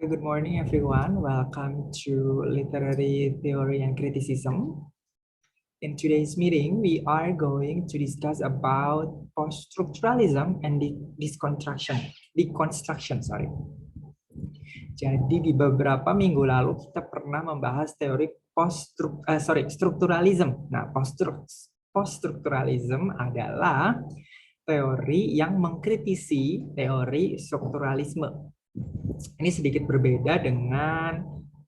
Good morning, everyone. Welcome to Literary Theory and Criticism. In today's meeting, we are going to discuss about post-structuralism and deconstruction. Jadi di beberapa minggu lalu kita pernah membahas teori strukturalism. Nah, post-strukturalism adalah teori yang mengkritisi teori strukturalisme. Ini sedikit berbeda dengan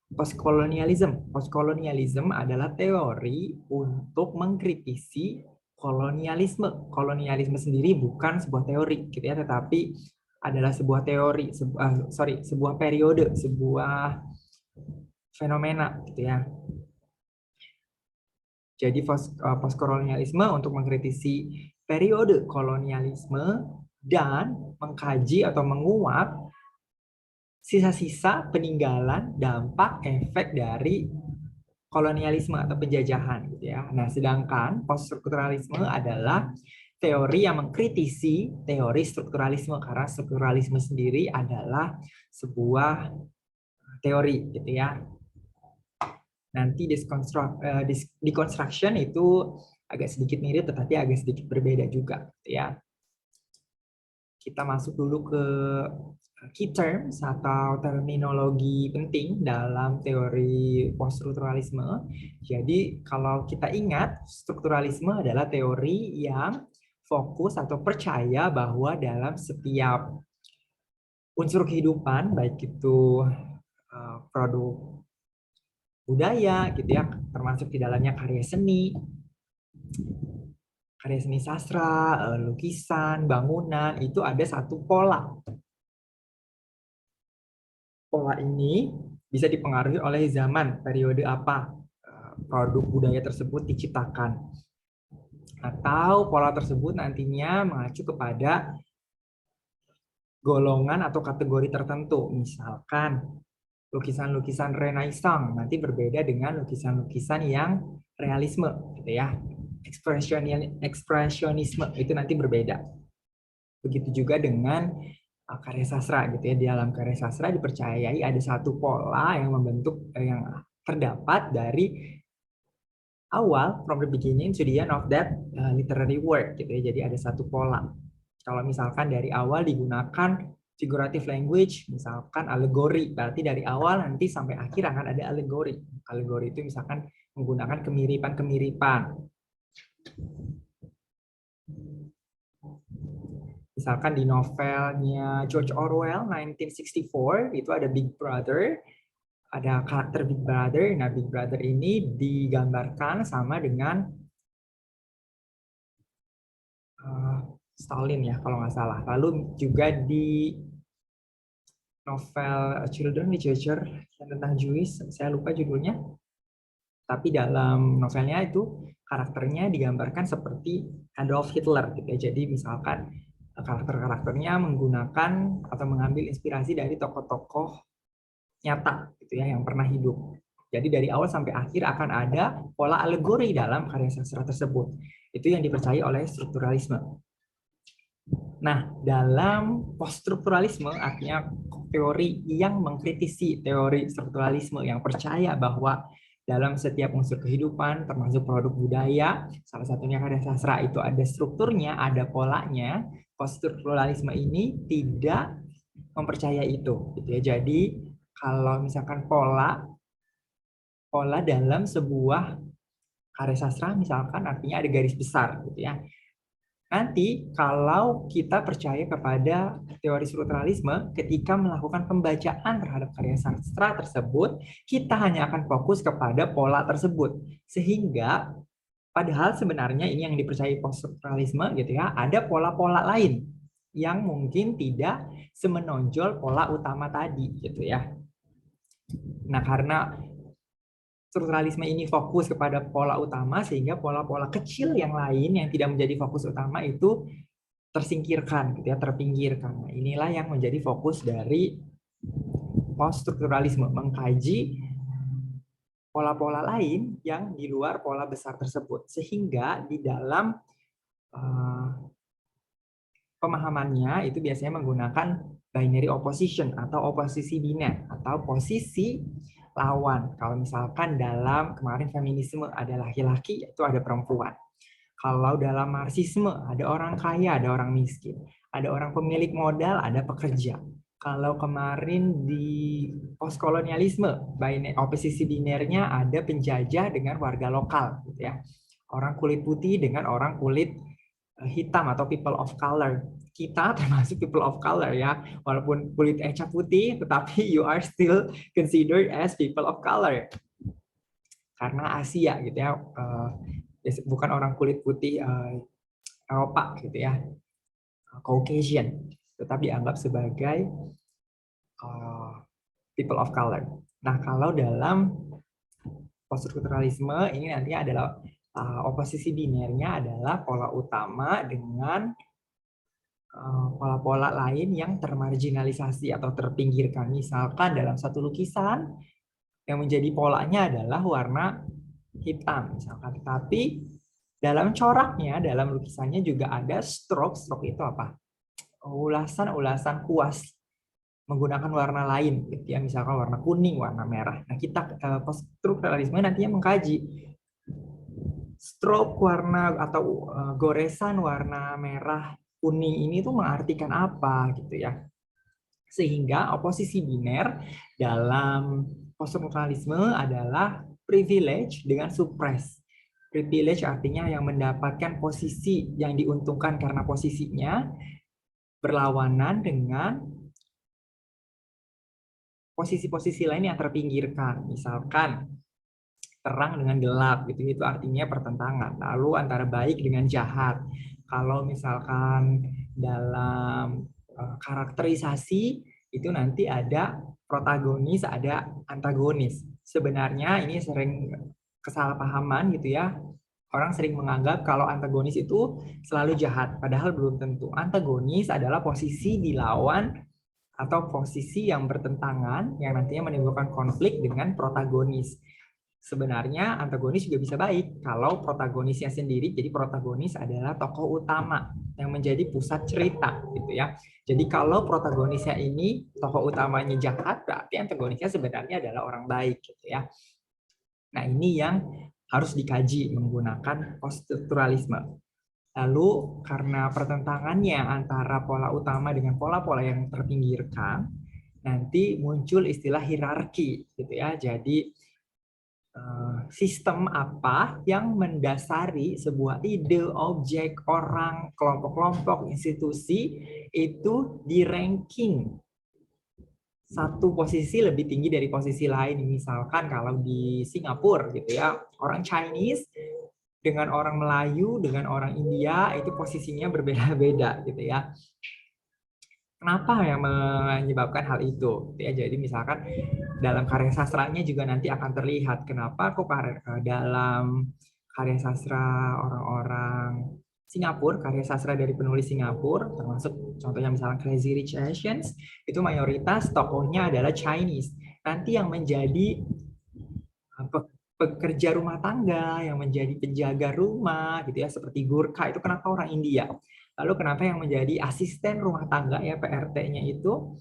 postkolonialism. Postkolonialism adalah teori untuk mengkritisi kolonialisme. Kolonialisme sendiri bukan sebuah teori, gitu ya, tetapi adalah sebuah teori, sebuah periode, sebuah fenomena, gitu ya. Jadi postkolonialisme untuk mengkritisi periode kolonialisme dan mengkaji atau menguak sisa-sisa peninggalan dampak efek dari kolonialisme atau penjajahan gitu ya. Nah, sedangkan poststrukturalisme adalah teori yang mengkritisi teori strukturalisme karena strukturalisme sendiri adalah sebuah teori gitu ya. Nanti deconstruction itu agak sedikit mirip tetapi agak sedikit berbeda juga gitu ya. Kita masuk dulu ke key terms atau terminologi penting dalam teori poststrukturalisme. Jadi kalau kita ingat, strukturalisme adalah teori yang fokus atau percaya bahwa dalam setiap unsur kehidupan, baik itu produk budaya gitu ya, termasuk di dalamnya karya seni sastra, lukisan, bangunan, itu ada satu pola. Pola ini bisa dipengaruhi oleh zaman, periode apa produk budaya tersebut diciptakan. Atau pola tersebut nantinya mengacu kepada golongan atau kategori tertentu. Misalkan lukisan-lukisan Renaissance nanti berbeda dengan lukisan-lukisan yang realisme, gitu ya. Ekspresionisme itu nanti berbeda. Begitu juga dengan karya sastra gitu ya. Di dalam karya sastra dipercayai ada satu pola yang membentuk yang terdapat dari awal from the beginning to the end of that literary work gitu ya. Jadi ada satu pola. Kalau misalkan dari awal digunakan figurative language, misalkan alegori, berarti dari awal nanti sampai akhir akan ada alegori. Alegori itu misalkan menggunakan kemiripan-kemiripan. Misalkan di novelnya George Orwell 1964 itu ada Big Brother, ada karakter Big Brother. Nah, Big Brother ini digambarkan sama dengan Stalin ya kalau nggak salah. Lalu juga di novel Children Literature yang tentang Jewish, saya lupa judulnya. Tapi dalam novelnya itu karakternya digambarkan seperti Adolf Hitler gitu ya. Jadi misalkan karakter-karakternya menggunakan atau mengambil inspirasi dari tokoh-tokoh nyata gitu ya yang pernah hidup. Jadi dari awal sampai akhir akan ada pola alegori dalam karya sastra tersebut. Itu yang dipercaya oleh strukturalisme. Nah, dalam poststrukturalisme artinya teori yang mengkritisi teori strukturalisme yang percaya bahwa dalam setiap unsur kehidupan, termasuk produk budaya, salah satunya karya sastra itu ada strukturnya, ada polanya. Poststrukturalisme ini tidak mempercayai itu, gitu ya. Jadi kalau misalkan pola dalam sebuah karya sastra, misalkan artinya ada garis besar, gitu ya. Nanti kalau kita percaya kepada teori strukturalisme, ketika melakukan pembacaan terhadap karya sastra tersebut, kita hanya akan fokus kepada pola tersebut. Sehingga padahal sebenarnya ini yang dipercayai poststrukturalisme gitu ya, ada pola-pola lain yang mungkin tidak semenonjol pola utama tadi gitu ya. Nah, karena strukturalisme ini fokus kepada pola utama sehingga pola-pola kecil yang lain yang tidak menjadi fokus utama itu tersingkirkan gitu ya, terpinggirkan. Nah, inilah yang menjadi fokus dari poststrukturalisme, mengkaji pola-pola lain yang di luar pola besar tersebut sehingga di dalam pemahamannya itu biasanya menggunakan binary opposition atau oposisi biner atau posisi lawan. Kalau misalkan dalam kemarin feminisme ada laki-laki, itu ada perempuan. Kalau dalam marxisme ada orang kaya, ada orang miskin. Ada orang pemilik modal, ada pekerja. Kalau kemarin di postkolonialisme, oposisi binernya ada penjajah dengan warga lokal, gitu ya. Orang kulit putih dengan orang kulit hitam atau people of color. Kita termasuk people of color ya, walaupun kulit Eca putih, tetapi you are still considered as people of color karena Asia gitu ya, bukan orang kulit putih Eropa gitu ya, Caucasian, tetapi dianggap sebagai people of color. Nah, kalau dalam poststrukturalisme ini nanti adalah oposisi binernya adalah pola utama dengan pola-pola lain yang termarginalisasi atau terpinggirkan. Misalkan dalam satu lukisan yang menjadi polanya adalah warna hitam misalkan, tapi dalam coraknya, dalam lukisannya juga ada stroke. Stroke itu apa? Ulasan-ulasan kuas menggunakan warna lain, gitu ya, misalkan warna kuning, warna merah. Nah, kita poststrukturalisme nantinya mengkaji stroke warna atau goresan warna merah kuning ini tuh mengartikan apa gitu ya. Sehingga oposisi biner dalam poststrukturalisme adalah privilege dengan suppress. Privilege artinya yang mendapatkan posisi yang diuntungkan karena posisinya, berlawanan dengan posisi-posisi lain yang terpinggirkan. Misalkan terang dengan gelap, gitu, itu artinya pertentangan. Lalu antara baik dengan jahat. Kalau misalkan dalam karakterisasi itu nanti ada protagonis, ada antagonis. Sebenarnya ini sering kesalahpahaman gitu ya. Orang sering menganggap kalau antagonis itu selalu jahat, padahal belum tentu. Antagonis adalah posisi dilawan atau posisi yang bertentangan yang nantinya menimbulkan konflik dengan protagonis. Sebenarnya antagonis juga bisa baik kalau protagonisnya sendiri, jadi protagonis adalah tokoh utama yang menjadi pusat cerita gitu ya. Jadi kalau protagonisnya ini tokoh utamanya jahat, berarti antagonisnya sebenarnya adalah orang baik gitu ya. Nah, ini yang harus dikaji menggunakan poststrukturalisme. Lalu karena pertentangannya antara pola utama dengan pola-pola yang terpinggirkan, nanti muncul istilah hierarki gitu ya. Jadi sistem apa yang mendasari sebuah ide, objek, orang, kelompok-kelompok, institusi itu di ranking satu posisi lebih tinggi dari posisi lain. Misalkan kalau di Singapura gitu ya, orang Chinese dengan orang Melayu, dengan orang India itu posisinya berbeda-beda gitu ya. Kenapa yang menyebabkan hal itu? Ya, jadi misalkan dalam karya sastranya juga nanti akan terlihat kenapa kok dalam karya sastra orang-orang Singapura, karya sastra dari penulis Singapura, termasuk contohnya misalnya Crazy Rich Asians, itu mayoritas tokohnya adalah Chinese. Nanti yang menjadi pekerja rumah tangga, yang menjadi penjaga rumah, gitu ya, seperti Gurkha itu kenapa orang India? Lalu kenapa yang menjadi asisten rumah tangga ya PRT-nya itu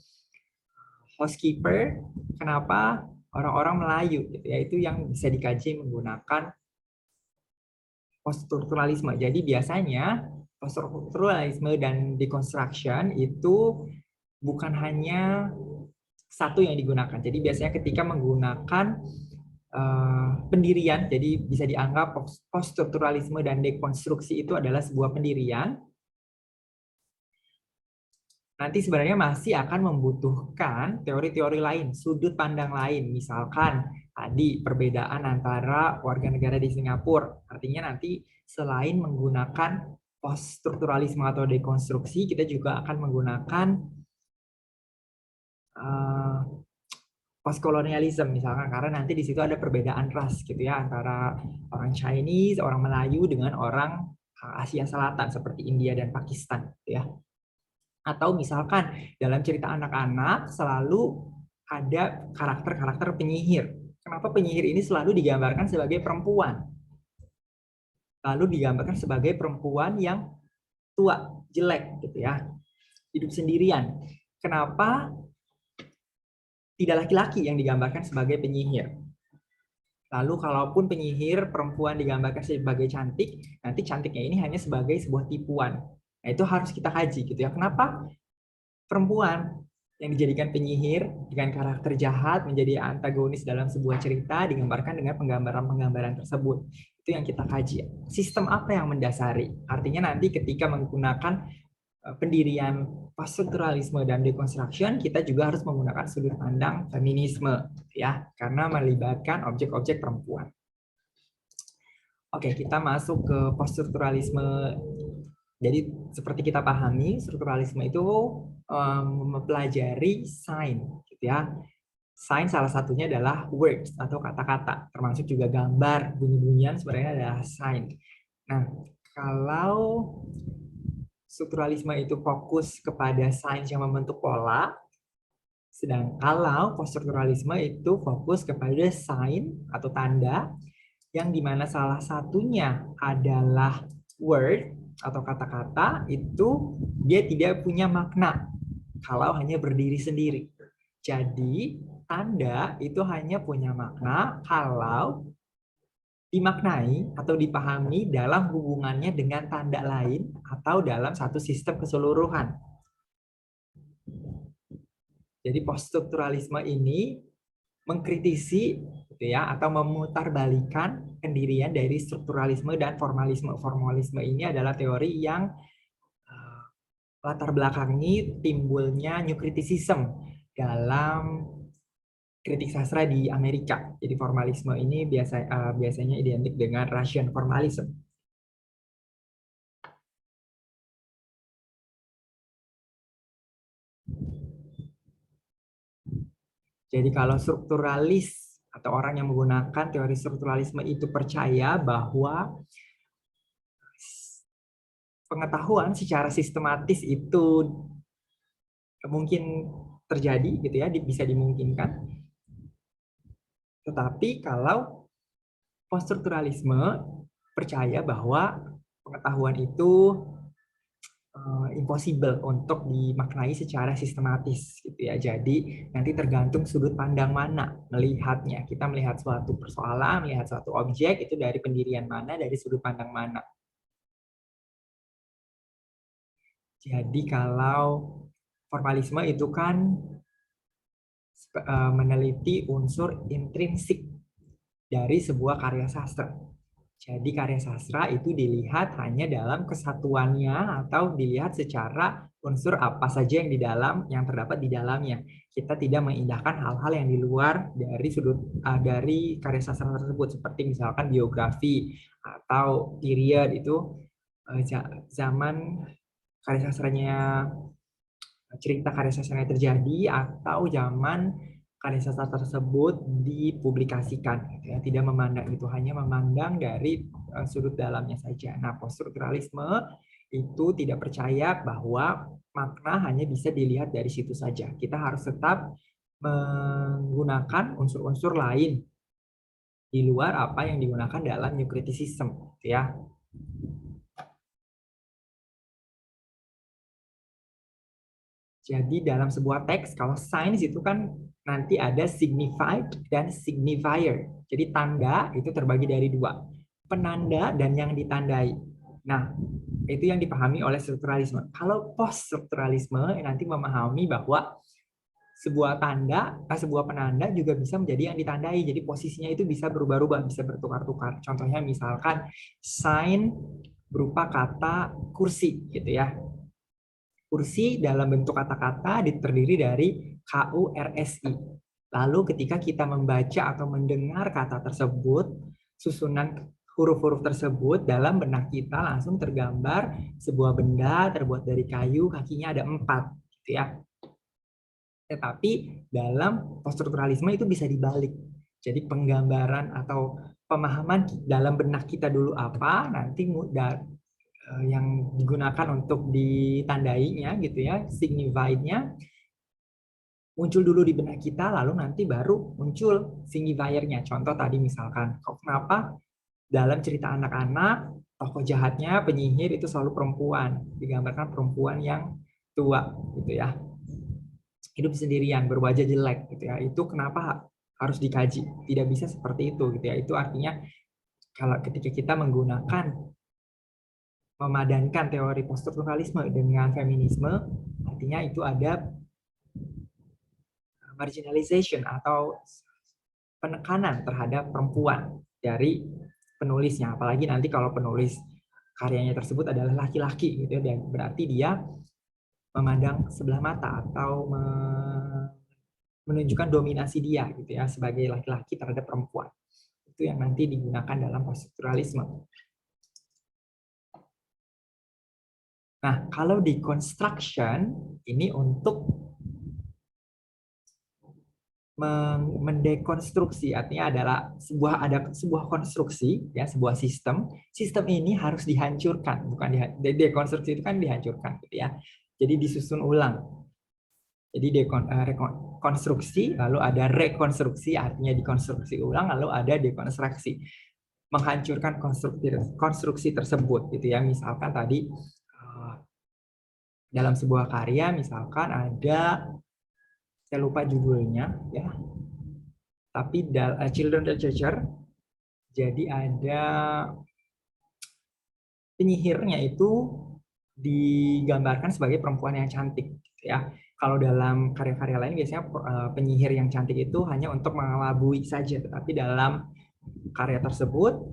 housekeeper, kenapa orang-orang Melayu gitu ya, itu yang bisa dikaji menggunakan poststrukturalisme. Jadi biasanya poststrukturalisme dan deconstruction itu bukan hanya satu yang digunakan. Jadi biasanya ketika menggunakan pendirian, jadi bisa dianggap poststrukturalisme dan dekonstruksi itu adalah sebuah pendirian. Nanti sebenarnya masih akan membutuhkan teori-teori lain, sudut pandang lain. Misalkan tadi perbedaan antara warga negara di Singapura. Artinya nanti selain menggunakan poststrukturalisme atau dekonstruksi, kita juga akan menggunakan postkolonialisme misalkan, karena nanti di situ ada perbedaan ras gitu ya antara orang Chinese, orang Melayu dengan orang Asia Selatan seperti India dan Pakistan gitu ya. Atau misalkan dalam cerita anak-anak selalu ada karakter-karakter penyihir. Kenapa penyihir ini selalu digambarkan sebagai perempuan? Lalu digambarkan sebagai perempuan yang tua, jelek gitu ya. Hidup sendirian. kenapa tidak laki-laki yang digambarkan sebagai penyihir? Lalu kalaupun penyihir perempuan digambarkan sebagai cantik, nanti cantiknya ini hanya sebagai sebuah tipuan. Nah, itu harus kita kaji gitu ya. Kenapa perempuan yang dijadikan penyihir dengan karakter jahat menjadi antagonis dalam sebuah cerita digambarkan dengan penggambaran-penggambaran tersebut? Itu yang kita kaji. Sistem apa yang mendasari? Artinya nanti ketika menggunakan pendirian poststrukturalisme dan deconstruction, kita juga harus menggunakan sudut pandang feminisme, ya, karena melibatkan objek-objek perempuan. Oke, kita masuk ke poststrukturalisme. Jadi seperti kita pahami, strukturalisme itu mempelajari sign, gitu ya. Sign salah satunya adalah words atau kata-kata, termasuk juga gambar, bunyi-bunyian sebenarnya adalah sign. Nah, kalau strukturalisme itu fokus kepada sains yang membentuk pola, sedangkan kalau poststrukturalisme itu fokus kepada sign atau tanda yang dimana salah satunya adalah word atau kata-kata, itu dia tidak punya makna kalau hanya berdiri sendiri. Jadi tanda itu hanya punya makna kalau dimaknai atau dipahami dalam hubungannya dengan tanda lain atau dalam satu sistem keseluruhan. Jadi poststrukturalisme ini mengkritisi gitu ya, atau memutarbalikan pendirian dari strukturalisme dan formalisme. Formalisme ini adalah teori yang latar belakangi timbulnya New Criticism dalam kritik sastra di Amerika. Jadi formalisme ini biasanya identik dengan Russian formalism. Jadi kalau strukturalis atau orang yang menggunakan teori strukturalisme itu percaya bahwa pengetahuan secara sistematis itu mungkin terjadi gitu ya, bisa dimungkinkan. Tetapi kalau poststrukturalisme percaya bahwa pengetahuan itu impossible untuk dimaknai secara sistematis gitu ya. Jadi nanti tergantung sudut pandang mana melihatnya. Kita melihat suatu persoalan, melihat suatu objek itu dari pendirian mana, dari sudut pandang mana. Jadi kalau formalisme itu kan meneliti unsur intrinsik dari sebuah karya sastra. Jadi karya sastra itu dilihat hanya dalam kesatuannya atau dilihat secara unsur apa saja yang di dalam, yang terdapat di dalamnya. Kita tidak mengindahkan hal-hal yang di luar dari dari karya sastra tersebut, seperti misalkan biografi atau period itu zaman karya sastranya, cerita karya sastra yang terjadi atau zaman karya sastra tersebut dipublikasikan, gitu ya. Tidak memandang itu, hanya memandang dari sudut dalamnya saja. Nah, poststrukturalisme itu tidak percaya bahwa makna hanya bisa dilihat dari situ saja. Kita harus tetap menggunakan unsur-unsur lain di luar apa yang digunakan dalam New Criticism, gitu ya. Jadi dalam sebuah teks, kalau sains itu kan nanti ada signified dan signifier. Jadi tanda itu terbagi dari dua, penanda dan yang ditandai. Nah, itu yang dipahami oleh strukturalisme. Kalau post-strukturalisme nanti memahami bahwa sebuah tanda, sebuah penanda juga bisa menjadi yang ditandai. Jadi posisinya itu bisa berubah-ubah, bisa bertukar-tukar. Contohnya misalkan sign berupa kata kursi gitu ya. Kursi dalam bentuk kata-kata terdiri dari KURSI. Lalu ketika kita membaca atau mendengar kata tersebut, susunan huruf-huruf tersebut dalam benak kita langsung tergambar sebuah benda terbuat dari kayu, kakinya ada 4, gitu ya. Tetapi dalam poststrukturalisme itu bisa dibalik. Jadi penggambaran atau pemahaman dalam benak kita dulu apa, nanti yang digunakan untuk ditandainya gitu ya, signified-nya muncul dulu di benak kita, lalu nanti baru muncul signifier-nya. Contoh tadi misalkan, kenapa dalam cerita anak-anak tokoh jahatnya penyihir itu selalu perempuan, digambarkan perempuan yang tua gitu ya. hidup sendirian, berwajah jelek gitu ya. Itu kenapa harus dikaji? Tidak bisa seperti itu gitu ya. Itu artinya kalau ketika kita menggunakan memadankan teori poststrukturalisme dengan feminisme, artinya itu ada marginalization atau penekanan terhadap perempuan dari penulisnya. Apalagi nanti kalau penulis karyanya tersebut adalah laki-laki gitu ya, dan berarti dia memandang sebelah mata atau menunjukkan dominasi dia gitu ya sebagai laki-laki terhadap perempuan. Itu yang nanti digunakan dalam poststrukturalisme. Nah, kalau di construction ini untuk mendekonstruksi, artinya adalah ada sebuah konstruksi ya, sebuah sistem ini harus dihancurkan, bukan dekonstruksi itu kan dihancurkan gitu ya, jadi disusun ulang. Jadi konstruksi, lalu ada rekonstruksi, artinya dikonstruksi ulang, lalu ada dekonstruksi, menghancurkan konstruksi tersebut gitu ya. Misalkan tadi dalam sebuah karya, misalkan ada, saya lupa judulnya ya, tapi Children Literature, jadi ada penyihirnya itu digambarkan sebagai perempuan yang cantik gitu ya. Kalau dalam karya-karya lain biasanya penyihir yang cantik itu hanya untuk mengelabui saja, tetapi dalam karya tersebut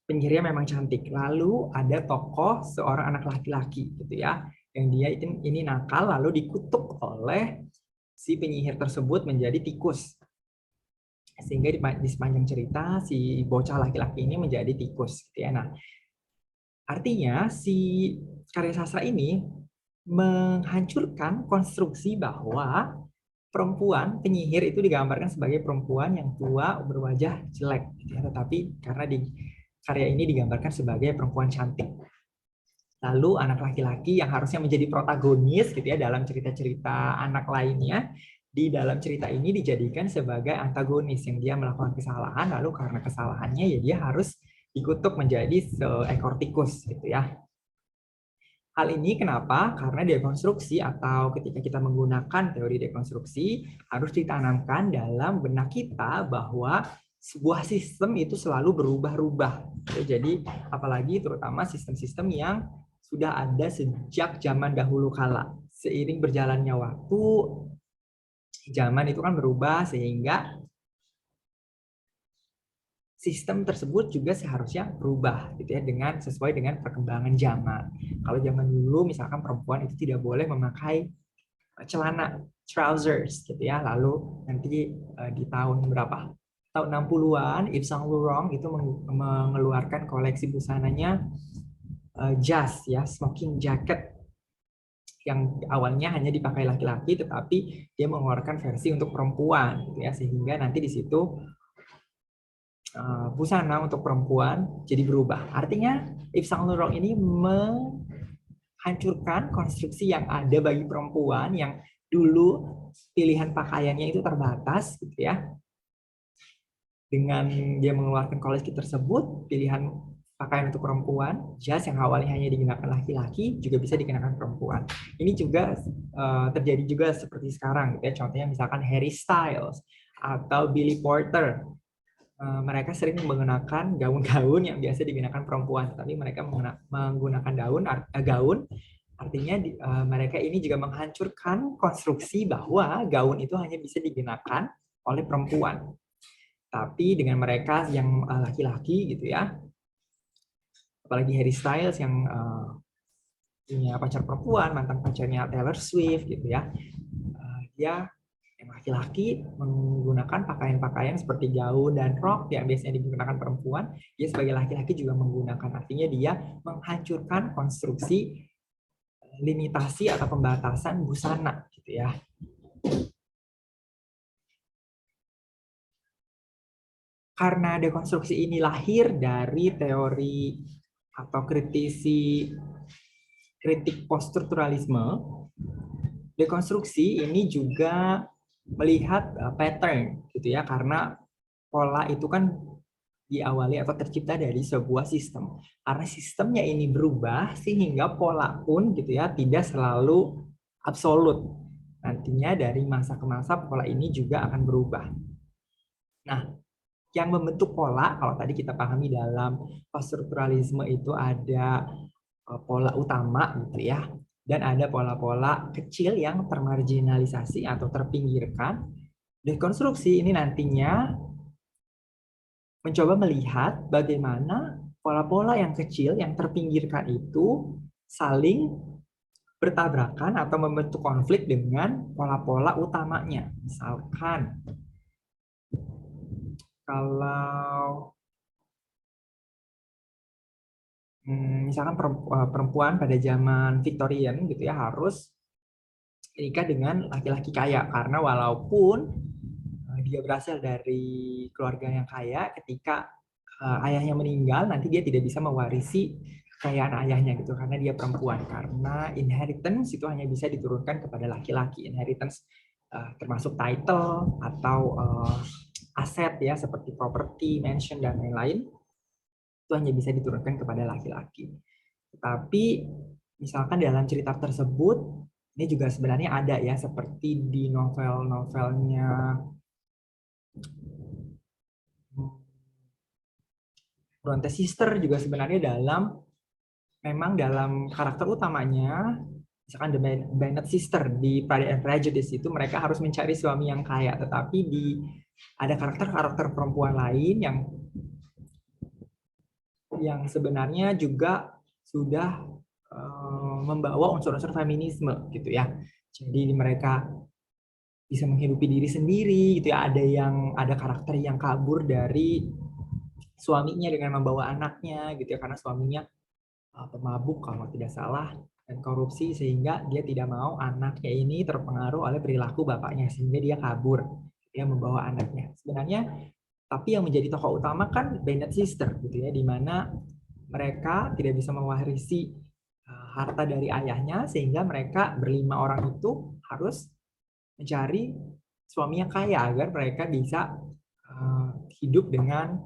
penyihirnya memang cantik. Lalu ada tokoh seorang anak laki-laki gitu ya, yang dia ini nakal, lalu dikutuk oleh si penyihir tersebut menjadi tikus. Sehingga di sepanjang cerita si bocah laki-laki ini menjadi tikus gitu ya. Nah, artinya si karya sastra ini menghancurkan konstruksi bahwa perempuan penyihir itu digambarkan sebagai perempuan yang tua, berwajah jelek gitu ya. Tetapi karena di karya ini digambarkan sebagai perempuan cantik. Lalu anak laki-laki yang harusnya menjadi protagonis gitu ya dalam cerita-cerita anak lainnya, di dalam cerita ini dijadikan sebagai antagonis yang dia melakukan kesalahan, lalu karena kesalahannya ya dia harus dikutuk menjadi seekor tikus gitu ya. Hal ini kenapa? Karena dekonstruksi atau ketika kita menggunakan teori dekonstruksi harus ditanamkan dalam benak kita bahwa sebuah sistem itu selalu berubah-ubah. Jadi apalagi terutama sistem-sistem yang sudah ada sejak zaman dahulu kala. Seiring berjalannya waktu, zaman itu kan berubah sehingga sistem tersebut juga seharusnya berubah gitu ya dengan sesuai dengan perkembangan zaman. Kalau zaman dulu misalkan perempuan itu tidak boleh memakai celana trousers gitu ya. Lalu nanti di tahun berapa? Tahun 60-an Yves Saint Laurent itu mengeluarkan koleksi busananya jas ya, smoking jacket yang awalnya hanya dipakai laki-laki tetapi dia mengeluarkan versi untuk perempuan gitu ya, sehingga nanti di situ busana untuk perempuan jadi berubah. Artinya Yves Saint Laurent ini menghancurkan konstruksi yang ada bagi perempuan yang dulu pilihan pakaiannya itu terbatas gitu ya. Dengan dia mengeluarkan koleksi tersebut, pilihan pakaian untuk perempuan, jas yang awalnya hanya digunakan laki-laki juga bisa dikenakan perempuan. Ini juga terjadi juga seperti sekarang gitu ya. Contohnya misalkan Harry Styles atau Billy Porter. Mereka sering menggunakan gaun-gaun yang biasa digunakan perempuan, tapi mereka menggunakan gaun, artinya mereka ini juga menghancurkan konstruksi bahwa gaun itu hanya bisa digunakan oleh perempuan. Tapi dengan mereka yang laki-laki gitu ya, apalagi Harry Styles yang punya pacar perempuan, mantan pacarnya Taylor Swift gitu ya, dia yang laki-laki menggunakan pakaian-pakaian seperti gaun dan rok yang biasanya digunakan perempuan, dia sebagai laki-laki juga menggunakan. Artinya dia menghancurkan konstruksi limitasi atau pembatasan busana gitu ya. Karena dekonstruksi ini lahir dari teori atau kritik poststrukturalisme, dekonstruksi ini juga melihat pattern gitu ya, karena pola itu kan diawali atau tercipta dari sebuah sistem. Karena sistemnya ini berubah sehingga pola pun gitu ya tidak selalu absolut. nantinya dari masa ke masa pola ini juga akan berubah. Nah, yang membentuk pola, kalau tadi kita pahami dalam poststrukturalisme itu ada pola utama gitu ya, dan ada pola-pola kecil yang termarginalisasi atau terpinggirkan. Dekonstruksi ini nantinya mencoba melihat bagaimana pola-pola yang kecil yang terpinggirkan itu saling bertabrakan atau membentuk konflik dengan pola-pola utamanya. Misalkan kalau misalkan perempuan pada zaman Victorian gitu ya harus menikah dengan laki-laki kaya, karena walaupun dia berasal dari keluarga yang kaya, ketika ayahnya meninggal nanti dia tidak bisa mewarisi kekayaan ayahnya gitu, karena dia perempuan, karena inheritance itu hanya bisa diturunkan kepada laki-laki. Inheritance termasuk title atau aset ya, seperti properti, mansion dan lain-lain, itu hanya bisa diturunkan kepada laki-laki. Tapi misalkan dalam cerita tersebut, ini juga sebenarnya ada ya, seperti di novel-novelnya Bronte Sister juga sebenarnya memang dalam karakter utamanya, misalkan The Bennet Sister di Pride and Prejudice itu mereka harus mencari suami yang kaya, tetapi ada karakter-karakter perempuan lain yang sebenarnya juga sudah membawa unsur-unsur feminisme gitu ya. Jadi mereka bisa menghidupi diri sendiri gitu ya. Ada karakter yang kabur dari suaminya dengan membawa anaknya gitu ya, karena suaminya pemabuk kalau tidak salah dan korupsi, sehingga dia tidak mau anaknya ini terpengaruh oleh perilaku bapaknya, sehingga dia kabur, dia membawa anaknya. Sebenarnya tapi yang menjadi tokoh utama kan Bennet Sister gitu ya, di mana mereka tidak bisa mewarisi harta dari ayahnya, sehingga mereka berlima orang itu harus mencari suami yang kaya agar mereka bisa hidup dengan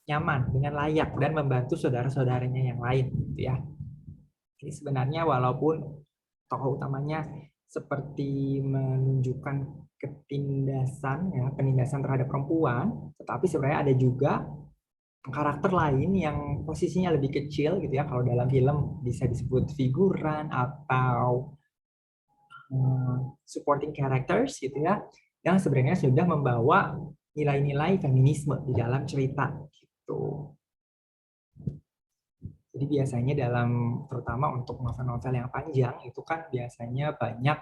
nyaman, dengan layak, dan membantu saudara-saudaranya yang lain gitu ya. Ini sebenarnya walaupun tokoh utamanya seperti menunjukkan ketindasan ya, penindasan terhadap perempuan, tetapi sebenarnya ada juga karakter lain yang posisinya lebih kecil gitu ya. Kalau dalam film bisa disebut figuran atau supporting characters gitu ya, yang sebenarnya sudah membawa nilai-nilai feminisme di dalam cerita gitu. Jadi biasanya terutama untuk novel-novel yang panjang itu kan biasanya banyak,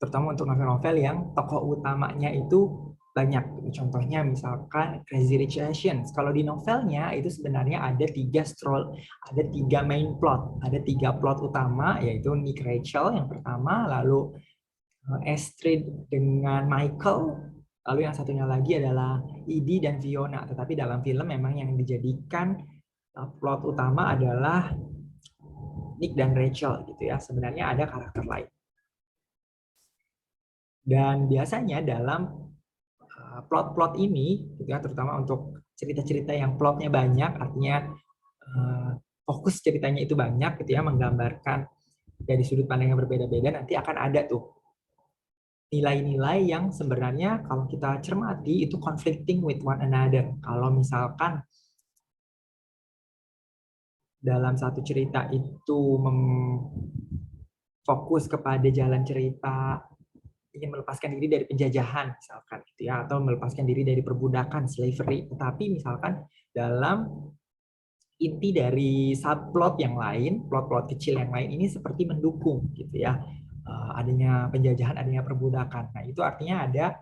terutama untuk novel-novel yang tokoh utamanya itu banyak. Contohnya misalkan Crazy Rich Asians. Kalau di novelnya itu sebenarnya ada tiga main plot, ada tiga plot utama, yaitu Nick Rachel yang pertama, lalu Astrid dengan Michael, lalu yang satunya lagi adalah Edie dan Fiona. Tetapi dalam film memang yang dijadikan plot utama adalah Nick dan Rachel gitu ya. Sebenarnya ada karakter lain. Dan biasanya dalam plot-plot ini gitu ya, terutama untuk cerita-cerita yang plotnya banyak, artinya fokus ceritanya itu banyak gitu ya, menggambarkan dari sudut pandang yang berbeda-beda, nanti akan ada tuh nilai-nilai yang sebenarnya kalau kita cermati itu conflicting with one another. Kalau misalkan dalam satu cerita itu fokus kepada jalan cerita ingin melepaskan diri dari penjajahan misalkan gitu ya, atau melepaskan diri dari perbudakan slavery, tetapi misalkan dalam inti dari subplot yang lain, plot-plot kecil yang lain ini seperti mendukung gitu ya, adanya penjajahan, adanya perbudakan. Nah, itu artinya ada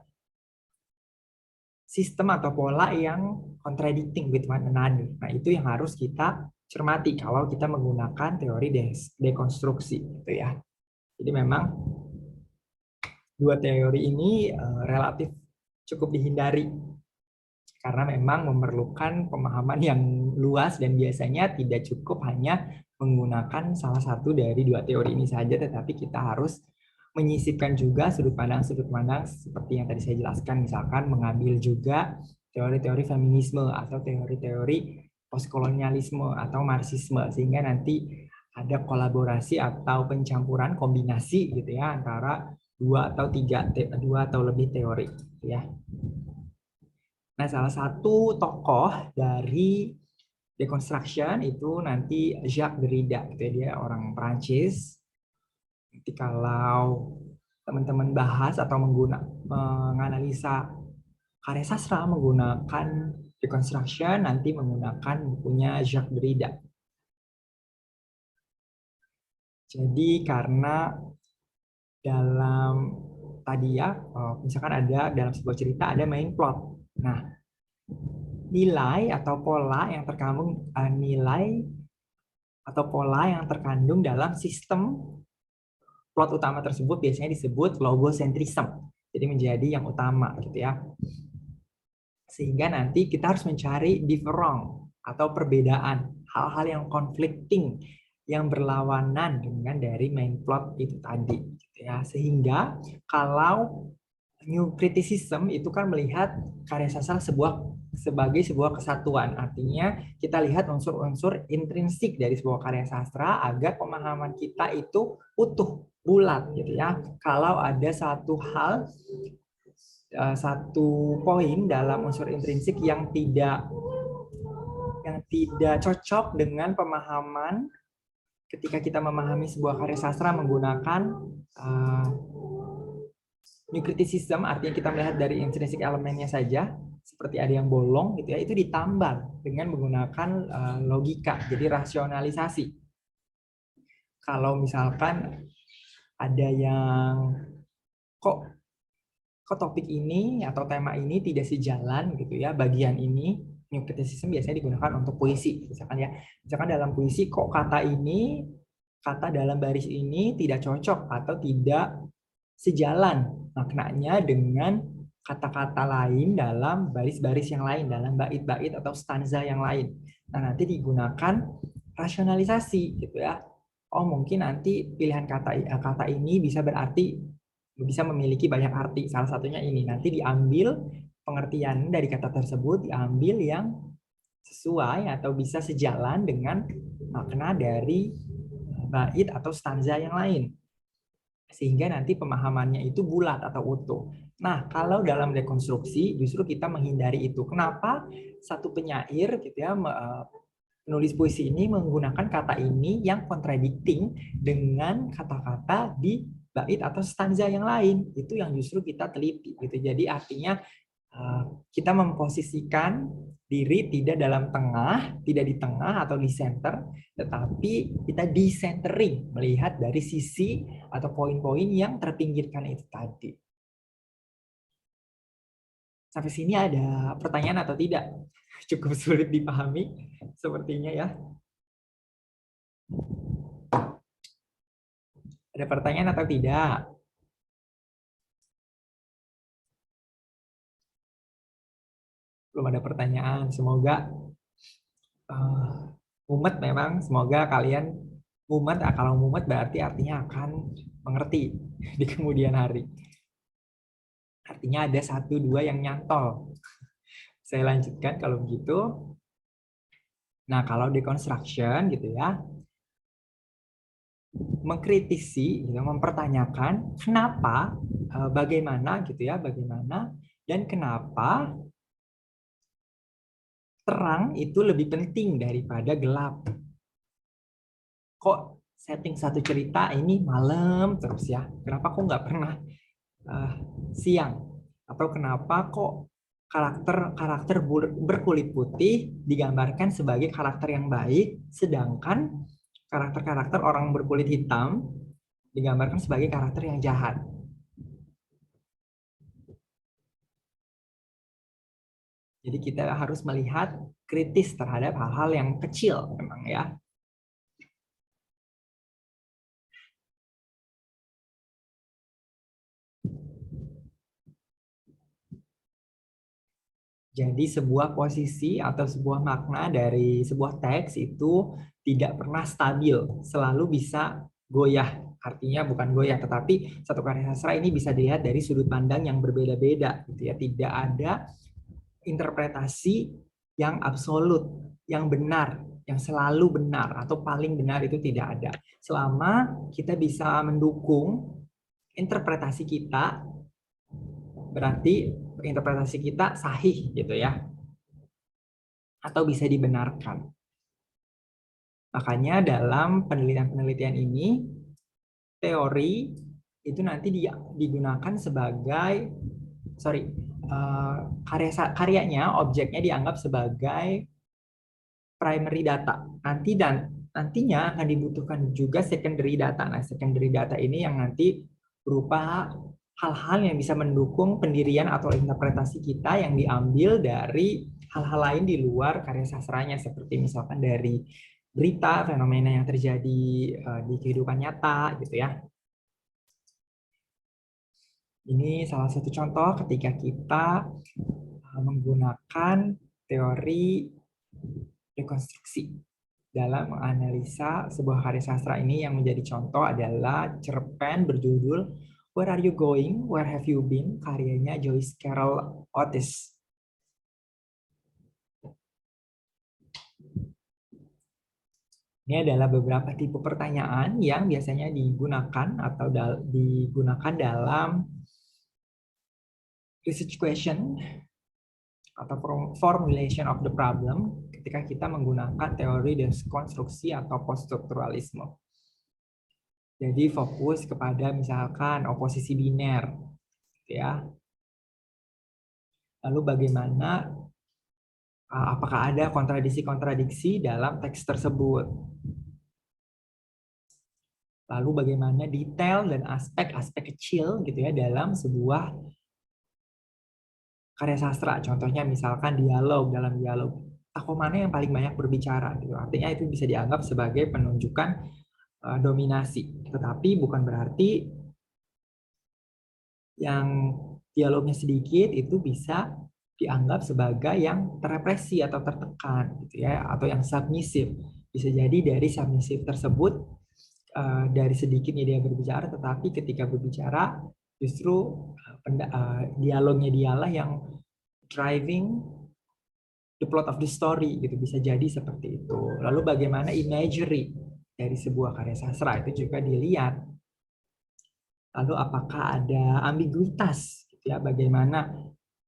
sistem atau pola yang contradicting with one another. Nah, itu yang harus kita cermati kalau kita menggunakan teori dekonstruksi gitu ya. Jadi memang dua teori ini relatif cukup dihindari karena memang memerlukan pemahaman yang luas dan biasanya tidak cukup hanya menggunakan salah satu dari dua teori ini saja, tetapi kita harus menyisipkan juga sudut pandang seperti yang tadi saya jelaskan, misalkan mengambil juga teori-teori feminisme atau teori-teori postkolonialisme atau marxisme, sehingga nanti ada kolaborasi atau pencampuran kombinasi gitu ya antara dua atau lebih teori, ya. Nah, salah satu tokoh dari deconstruction itu nanti Jacques Derrida, gitu ya. Dia orang Prancis. Nanti kalau teman-teman bahas atau menganalisa karya sastra menggunakan deconstruction, nanti menggunakan bukunya Jacques Derrida. Jadi karena dalam tadi ya, misalkan ada dalam sebuah cerita ada main plot. Nah, nilai atau pola yang terkandung dalam sistem plot utama tersebut biasanya disebut logocentrism. Jadi menjadi yang utama gitu ya. Sehingga nanti kita harus mencari different atau perbedaan, hal-hal yang conflicting, yang berlawanan dengan dari main plot itu tadi gitu ya. Sehingga kalau new criticism itu kan melihat karya sastra sebagai sebuah kesatuan. Artinya kita lihat unsur-unsur intrinsik dari sebuah karya sastra agar pemahaman kita itu utuh, bulat gitu ya. Kalau ada satu poin dalam unsur intrinsik yang tidak cocok dengan pemahaman ketika kita memahami sebuah karya sastra menggunakan new criticism, artinya kita melihat dari intrinsik elemennya saja, seperti ada yang bolong gitu ya, itu ditambal dengan menggunakan logika, jadi rasionalisasi. Kalau misalkan ada yang kok topik ini atau tema ini tidak sejalan gitu ya, bagian ini new criticism biasanya digunakan untuk puisi misalkan ya. Misalkan dalam puisi kok kata dalam baris ini tidak cocok atau tidak sejalan maknanya dengan kata-kata lain dalam baris-baris yang lain, dalam bait-bait atau stanza yang lain. Nah, nanti digunakan rasionalisasi gitu ya. Oh, mungkin nanti pilihan kata ini bisa memiliki banyak arti. Salah satunya ini. Nanti diambil pengertian dari kata tersebut, diambil yang sesuai atau bisa sejalan dengan makna dari bait atau stanza yang lain. Sehingga nanti pemahamannya itu bulat atau utuh. Nah, kalau dalam dekonstruksi justru kita menghindari itu. Kenapa satu penyair gitu ya penulis puisi ini menggunakan kata ini yang contradicting dengan kata-kata di bait atau stanza yang lain. Itu yang justru kita teliti gitu. Jadi artinya kita memposisikan diri tidak dalam tengah, tidak di tengah atau di center, tetapi kita decentering, melihat dari sisi atau poin-poin yang terpinggirkan itu tadi. Sampai sini ada pertanyaan atau tidak? Cukup sulit dipahami sepertinya ya. Ada pertanyaan atau tidak? Belum ada pertanyaan. Semoga mumet memang. Semoga kalian mumet. Kalau mumet berarti artinya akan mengerti di kemudian hari. Artinya ada 1, 2 yang nyantol. Saya lanjutkan kalau begitu. Nah, kalau deconstruction gitu ya, mengkritisi, gitu, mempertanyakan kenapa, bagaimana gitu ya, bagaimana dan kenapa terang itu lebih penting daripada gelap. Kok setting satu cerita ini malam terus ya? Kenapa kok nggak pernah siang? Atau kenapa kok karakter berkulit putih digambarkan sebagai karakter yang baik, sedangkan karakter-karakter orang berkulit hitam digambarkan sebagai karakter yang jahat? Jadi kita harus melihat kritis terhadap hal-hal yang kecil memang ya. Jadi sebuah posisi atau sebuah makna dari sebuah teks itu tidak pernah stabil, selalu bisa goyah. Artinya bukan goyah, tetapi satu karya sastra ini bisa dilihat dari sudut pandang yang berbeda-beda, gitu ya. Tidak ada interpretasi yang absolut, yang benar, yang selalu benar atau paling benar, itu tidak ada. Selama kita bisa mendukung interpretasi kita berarti interpretasi kita sahih gitu ya, atau bisa dibenarkan. Makanya dalam penelitian-penelitian ini teori itu nanti digunakan sebagai karyanya, objeknya dianggap sebagai primary data. Nantinya akan dibutuhkan juga secondary data. Nah, secondary data ini yang nanti berupa hal-hal yang bisa mendukung pendirian atau interpretasi kita yang diambil dari hal-hal lain di luar karya sastranya, seperti misalkan dari berita, fenomena yang terjadi di kehidupan nyata gitu ya. Ini salah satu contoh ketika kita menggunakan teori rekonstruksi dalam menganalisa sebuah karya sastra. Ini yang menjadi contoh adalah cerpen berjudul Where Are You Going? Where Have You Been? Karyanya Joyce Carol Oates. Ini adalah beberapa tipe pertanyaan yang biasanya digunakan atau digunakan dalam research question atau formulation of the problem ketika kita menggunakan teori dekonstruksi atau poststrukturalisme. Jadi fokus kepada misalkan oposisi biner, ya. Lalu bagaimana, apakah ada kontradiksi-kontradiksi dalam teks tersebut? Lalu bagaimana detail dan aspek-aspek kecil gitu ya dalam sebuah karya sastra. Contohnya misalkan dialog, dalam dialog tokoh mana yang paling banyak berbicara gitu. Artinya itu bisa dianggap sebagai penunjukan dominasi. Tetapi bukan berarti yang dialognya sedikit itu bisa dianggap sebagai yang terrepresi atau tertekan gitu ya, atau yang submisif. Bisa jadi dari submisif tersebut dari sedikitnya dia berbicara, tetapi ketika berbicara justru dialognya dialah yang driving the plot of the story gitu, bisa jadi seperti itu. Lalu bagaimana imagery dari sebuah karya sastra itu juga dilihat. Lalu apakah ada ambiguitas gitu ya, bagaimana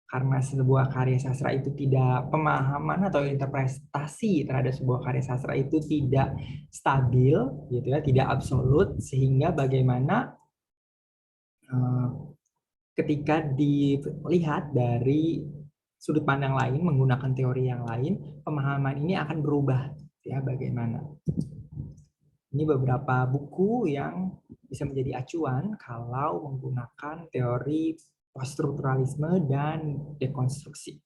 karena sebuah karya sastra itu tidak, pemahaman atau interpretasi terhadap sebuah karya sastra itu tidak stabil gitu ya, tidak absolut, sehingga bagaimana ketika dilihat dari sudut pandang lain menggunakan teori yang lain, pemahaman ini akan berubah ya, bagaimana. Ini beberapa buku yang bisa menjadi acuan kalau menggunakan teori poststrukturalisme dan dekonstruksi.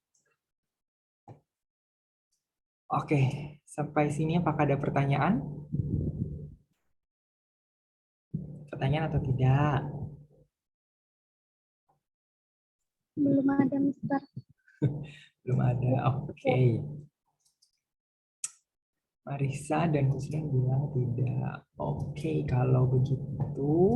Oke, sampai sini apakah ada pertanyaan? Pertanyaan atau tidak? Belum ada, Mister. Belum ada, oke. Marisa dan Kusdan bilang tidak. Oke, kalau begitu